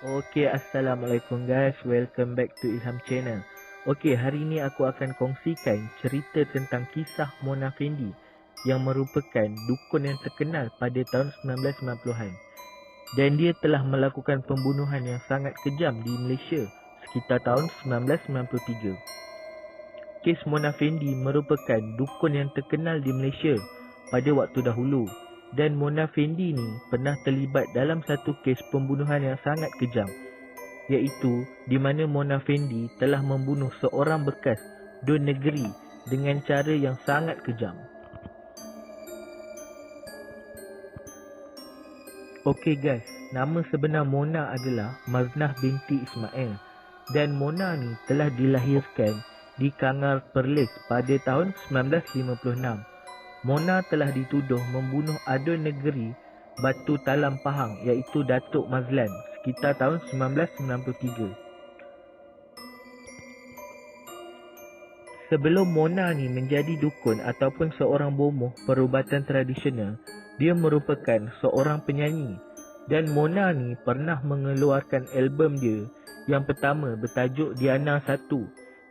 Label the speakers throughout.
Speaker 1: Okay, Assalamualaikum guys. Welcome back to Ilham Channel. Okay, hari ini aku akan kongsikan cerita tentang kisah Mona Fendi yang merupakan dukun yang terkenal pada tahun 1990-an. Dan dia telah melakukan pembunuhan yang sangat kejam di Malaysia sekitar tahun 1993. Kes Mona Fendi merupakan dukun yang terkenal di Malaysia pada waktu dahulu. Dan Mona Fendi ni pernah terlibat dalam satu kes pembunuhan yang sangat kejam, iaitu di mana Mona Fendi telah membunuh seorang bekas Don Negeri dengan cara yang sangat kejam. Okey guys, nama sebenar Mona adalah Maznah binti Ismail, dan Mona ni telah dilahirkan di Kangar Perlis pada tahun 1956. Mona telah dituduh membunuh Adun Negeri Batu Talam Pahang, iaitu Datuk Mazlan, sekitar tahun 1993. Sebelum Mona ni menjadi dukun ataupun seorang bomoh perubatan tradisional, dia merupakan seorang penyanyi. Dan Mona ni pernah mengeluarkan album dia yang pertama bertajuk Diana 1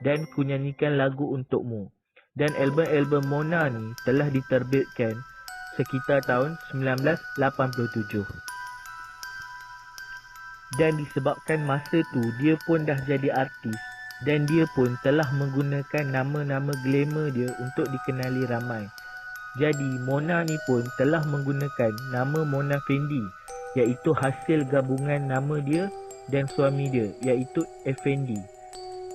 Speaker 1: dan Ku Nyanyikan Lagu Untukmu. Dan album-album Mona ni telah diterbitkan sekitar tahun 1987. Dan disebabkan masa tu dia pun dah jadi artis, dan dia pun telah menggunakan nama-nama glamour dia untuk dikenali ramai. Jadi Mona ni pun telah menggunakan nama Mona Fendi, iaitu hasil gabungan nama dia dan suami dia, iaitu Effendi.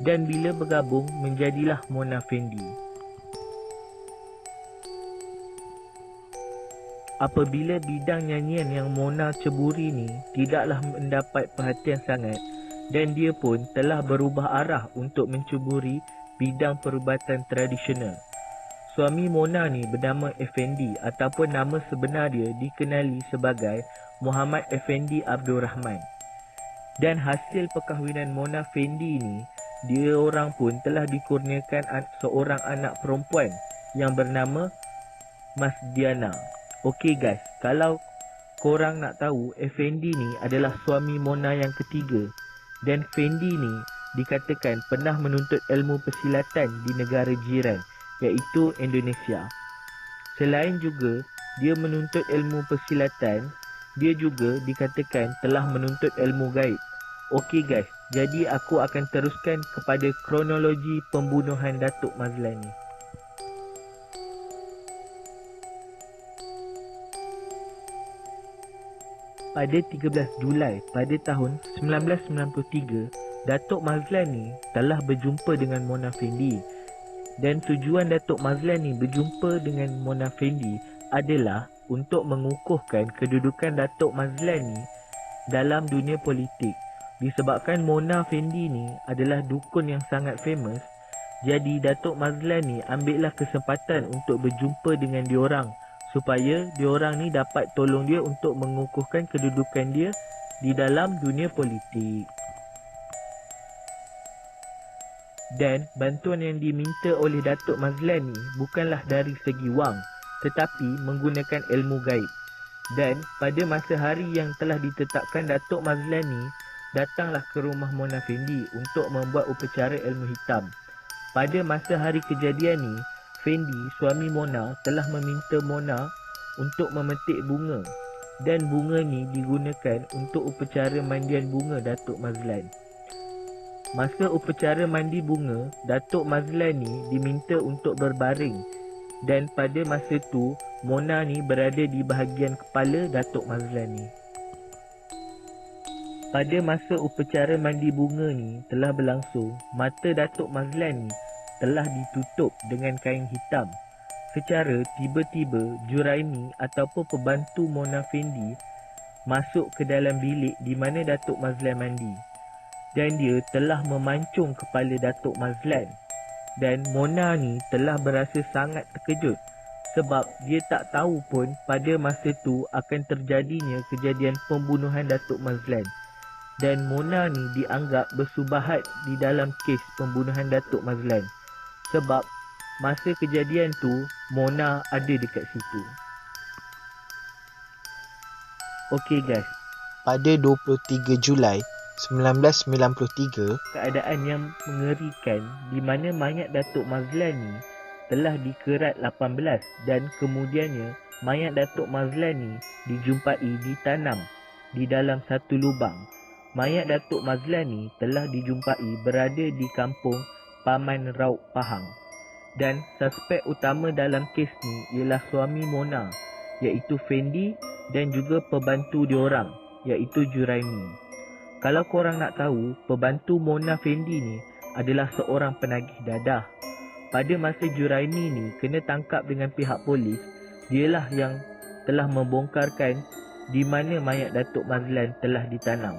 Speaker 1: Dan bila bergabung menjadilah Mona Fendi. Apabila bidang nyanyian yang Mona ceburi ni tidaklah mendapat perhatian sangat, dan dia pun telah berubah arah untuk menceburi bidang perubatan tradisional. Suami Mona ni bernama Effendi, ataupun nama sebenar dia dikenali sebagai Muhammad Effendi Abdul Rahman. Dan hasil perkahwinan Mona Fendi ni, dia orang pun telah dikurniakan seorang anak perempuan yang bernama Mas Diana. Okey guys, kalau korang nak tahu, Effendi ni adalah suami Mona yang ketiga. Dan Fendi ni dikatakan pernah menuntut ilmu persilatan di negara jiran, iaitu Indonesia. Selain juga dia menuntut ilmu persilatan, dia juga dikatakan telah menuntut ilmu gaib. Okey guys, jadi aku akan teruskan kepada kronologi pembunuhan Datuk Mazlan ni. Pada 13 Julai pada tahun 1993, Datuk Mazlan ni telah berjumpa dengan Mona Fendi. Dan tujuan Datuk Mazlan ni berjumpa dengan Mona Fendi adalah untuk mengukuhkan kedudukan Datuk Mazlan ni dalam dunia politik. Disebabkan Mona Fendi ni adalah dukun yang sangat famous, jadi Datuk Mazlan ni ambillah kesempatan untuk berjumpa dengan diorang, supaya diorang ni dapat tolong dia untuk mengukuhkan kedudukan dia di dalam dunia politik. Dan bantuan yang diminta oleh Datuk Mazlan ni bukanlah dari segi wang, tetapi menggunakan ilmu gaib. Dan pada masa hari yang telah ditetapkan, Datuk Mazlan ni datanglah ke rumah Mona Fendi untuk membuat upacara ilmu hitam. Pada masa hari kejadian ni, Fendi, suami Mona, telah meminta Mona untuk memetik bunga, dan bunga ni digunakan untuk upacara mandian bunga Datuk Mazlan. Masa upacara mandi bunga, Datuk Mazlan ni diminta untuk berbaring, dan pada masa tu Mona ni berada di bahagian kepala Datuk Mazlan ni. Pada masa upacara mandi bunga ni telah berlangsung, mata Datuk Mazlan ni telah ditutup dengan kain hitam. Secara tiba-tiba, Juraimi ataupun pembantu Mona Fendi masuk ke dalam bilik di mana Datuk Mazlan mandi. Dan dia telah memancung kepala Datuk Mazlan. Dan Mona ni telah berasa sangat terkejut, sebab dia tak tahu pun pada masa tu akan terjadinya kejadian pembunuhan Datuk Mazlan. Dan Mona ni dianggap bersubahat di dalam kes pembunuhan Datuk Mazlan, sebab masa kejadian tu Mona ada dekat situ. Okey guys, pada 23 Julai
Speaker 2: 1993,
Speaker 1: keadaan yang mengerikan di mana mayat Datuk Mazlan ni telah dikerat 18 dan kemudiannya mayat Datuk Mazlan ni dijumpai ditanam di dalam satu lubang. Mayat Datuk Mazlan ni telah dijumpai berada di kampung Paman Rauk Pahang. Dan suspek utama dalam kes ni ialah suami Mona, iaitu Fendi, dan juga pembantu diorang, iaitu Juraimi. Kalau korang nak tahu, pembantu Mona Fendi ni adalah seorang penagih dadah. Pada masa Juraimi ni kena tangkap dengan pihak polis, dialah yang telah membongkarkan di mana mayat Datuk Mazlan telah ditanam.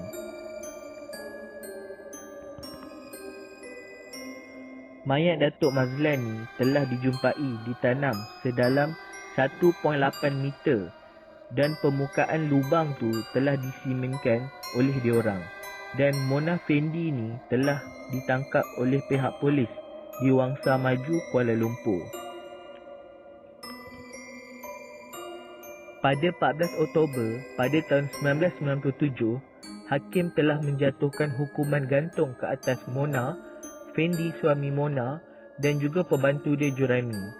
Speaker 1: Mayat Datuk Mazlan ni telah dijumpai ditanam sedalam 1.8 meter dan permukaan lubang tu telah disimenkan oleh diorang. Dan Mona Fendi ni telah ditangkap oleh pihak polis di Wangsa Maju, Kuala Lumpur. Pada 14 Oktober pada tahun 1997, hakim telah menjatuhkan hukuman gantung ke atas Mona Fendi, suami Mona, dan juga pembantu dia Juraimi.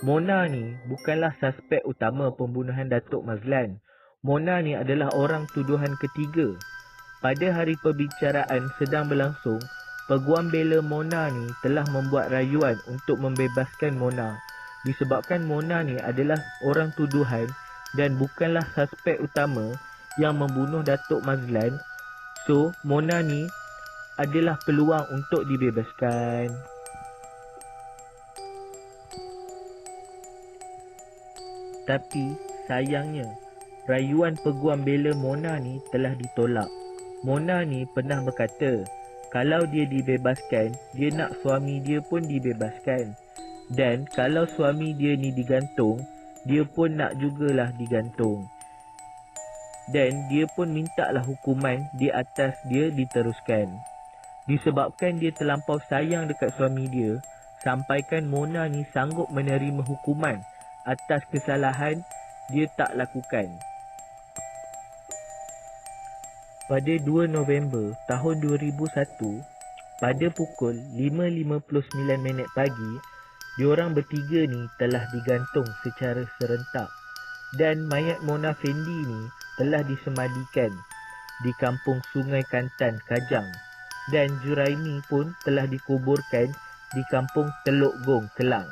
Speaker 1: Mona ni bukanlah suspek utama pembunuhan Datuk Mazlan. Mona ni adalah orang tuduhan ketiga. Pada hari perbicaraan sedang berlangsung, peguam bela Mona ni telah membuat rayuan untuk membebaskan Mona. Disebabkan Mona ni adalah orang tuduhan dan bukanlah suspek utama yang membunuh Datuk Mazlan, so Mona ni adalah peluang untuk dibebaskan. Tapi sayangnya, rayuan peguam bela Mona ni telah ditolak. Mona ni pernah berkata, kalau dia dibebaskan, dia nak suami dia pun dibebaskan. Dan kalau suami dia ni digantung, dia pun nak jugalah digantung. Dan dia pun mintalah hukuman di atas dia diteruskan. Disebabkan dia terlampau sayang dekat suami dia, sampaikan Mona ni sanggup menerima hukuman atas kesalahan dia tak lakukan. Pada 2 November tahun 2001, pada pukul 5.59 pagi, diorang bertiga ni telah digantung secara serentak. Dan mayat Mona Fendi ni telah disemadikan di kampung Sungai Kantan, Kajang. Dan Juraimi pun telah dikuburkan di kampung Teluk Gong, Kelang.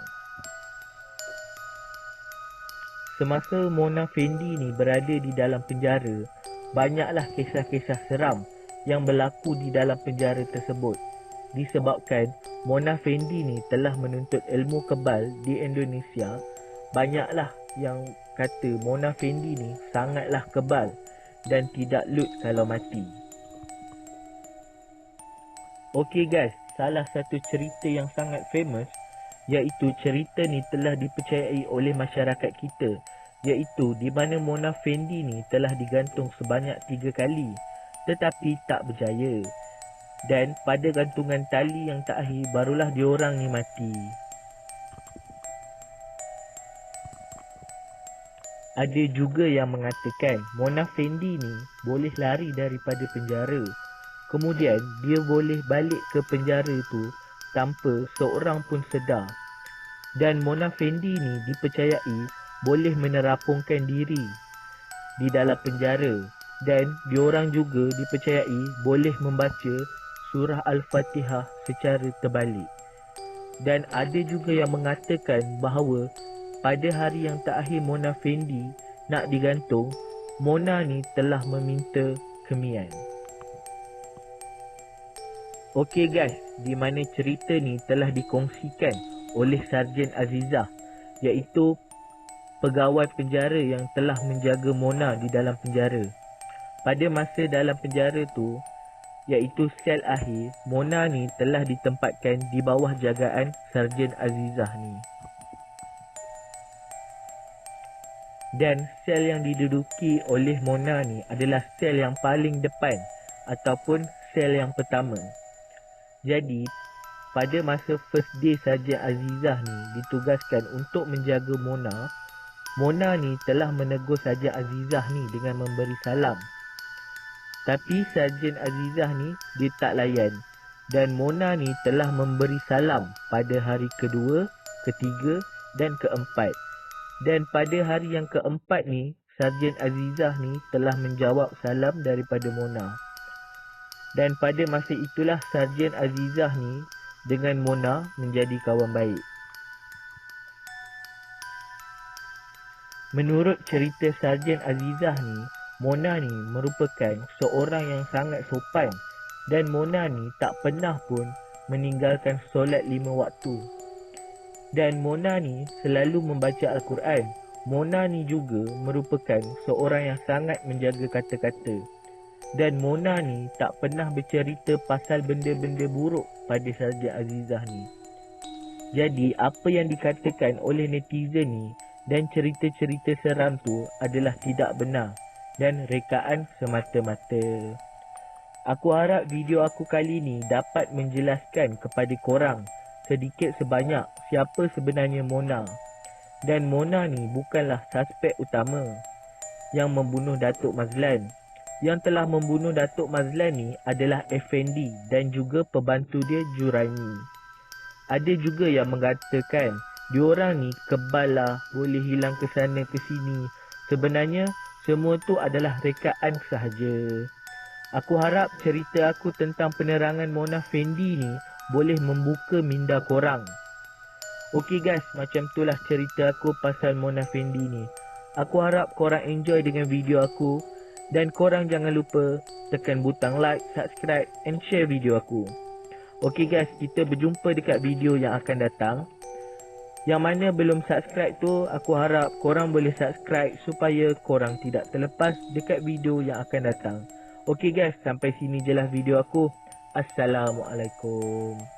Speaker 1: Semasa Mona Fendi ni berada di dalam penjara, banyaklah kisah-kisah seram yang berlaku di dalam penjara tersebut. Disebabkan Mona Fendi ni telah menuntut ilmu kebal di Indonesia, banyaklah yang kata Mona Fendi ni sangatlah kebal dan tidak lut kalau mati. Okey guys, salah satu cerita yang sangat famous, iaitu cerita ni telah dipercayai oleh masyarakat kita, iaitu di mana Mona Fendi ni telah digantung sebanyak 3 kali tetapi tak berjaya. Dan pada gantungan tali yang terakhir barulah diorang ni mati. Ada juga yang mengatakan Mona Fendi ni boleh lari daripada penjara. Kemudian dia boleh balik ke penjara tu tanpa seorang pun sedar. Dan Mona Fendi ni dipercayai boleh menerapungkan diri di dalam penjara. Dan diorang juga dipercayai boleh membaca surah Al-Fatihah secara terbalik. Dan ada juga yang mengatakan bahawa pada hari yang terakhir Mona Fendi nak digantung, Mona ni telah meminta kemian. Okey guys, di mana cerita ni telah dikongsikan oleh Sarjan Azizah, iaitu pegawai penjara yang telah menjaga Mona di dalam penjara. Pada masa dalam penjara tu, iaitu sel akhir, Mona ni telah ditempatkan di bawah jagaan Sarjan Azizah ni. Dan sel yang diduduki oleh Mona ni adalah sel yang paling depan ataupun sel yang pertama. Jadi, pada masa first day Sarjan Azizah ni ditugaskan untuk menjaga Mona, Mona ni telah menegur Sarjan Azizah ni dengan memberi salam. Tapi Sarjan Azizah ni dia tak layan. Dan Mona ni telah memberi salam pada hari kedua, ketiga dan keempat. Dan pada hari yang keempat ni, Sarjan Azizah ni telah menjawab salam daripada Mona. Dan pada masa itulah Sarjan Azizah ni dengan Mona menjadi kawan baik. Menurut cerita Sarjan Azizah ni, Mona ni merupakan seorang yang sangat sopan dan Mona ni tak pernah pun meninggalkan solat 5 waktu. Dan Mona ni selalu membaca Al-Quran. Mona ni juga merupakan seorang yang sangat menjaga kata-kata. Dan Mona ni tak pernah bercerita pasal benda-benda buruk pada Sarjan Azizah ni. Jadi apa yang dikatakan oleh netizen ni dan cerita-cerita seram tu adalah tidak benar dan rekaan semata-mata. Aku harap video aku kali ni dapat menjelaskan kepada korang sedikit sebanyak siapa sebenarnya Mona. Dan Mona ni bukanlah suspek utama yang membunuh Datuk Mazlan. Yang telah membunuh Datuk Mazlan ni adalah Effendi dan juga pembantu dia Juraimi. Ada juga yang mengatakan diorang ni kebal lah, boleh hilang ke sana ke sini. Sebenarnya semua tu adalah rekaan sahaja. Aku harap cerita aku tentang penerangan Mona Fendi ni boleh membuka minda korang. Okey guys, macam itulah cerita aku pasal Mona Fendi ni. Aku harap korang enjoy dengan video aku. Dan korang jangan lupa tekan butang like, subscribe and share video aku. Okey guys, kita berjumpa dekat video yang akan datang. Yang mana belum subscribe tu, aku harap korang boleh subscribe supaya korang tidak terlepas dekat video yang akan datang. Okey guys, sampai sini je lah video aku. Assalamualaikum.